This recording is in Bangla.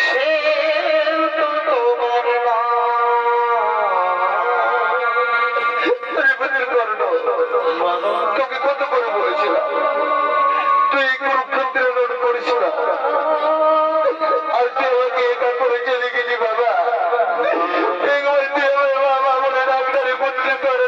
সে তো তোমার না। তোকে কত করে বলেছিলাম তুই কুরুক্ষেত্রে রোড করিস না, আর তুই আমাকে এটা করে চলে গেলি বাবা। একবার তুই আমার বাবা বলে ডাক্তারে পুত্রে করে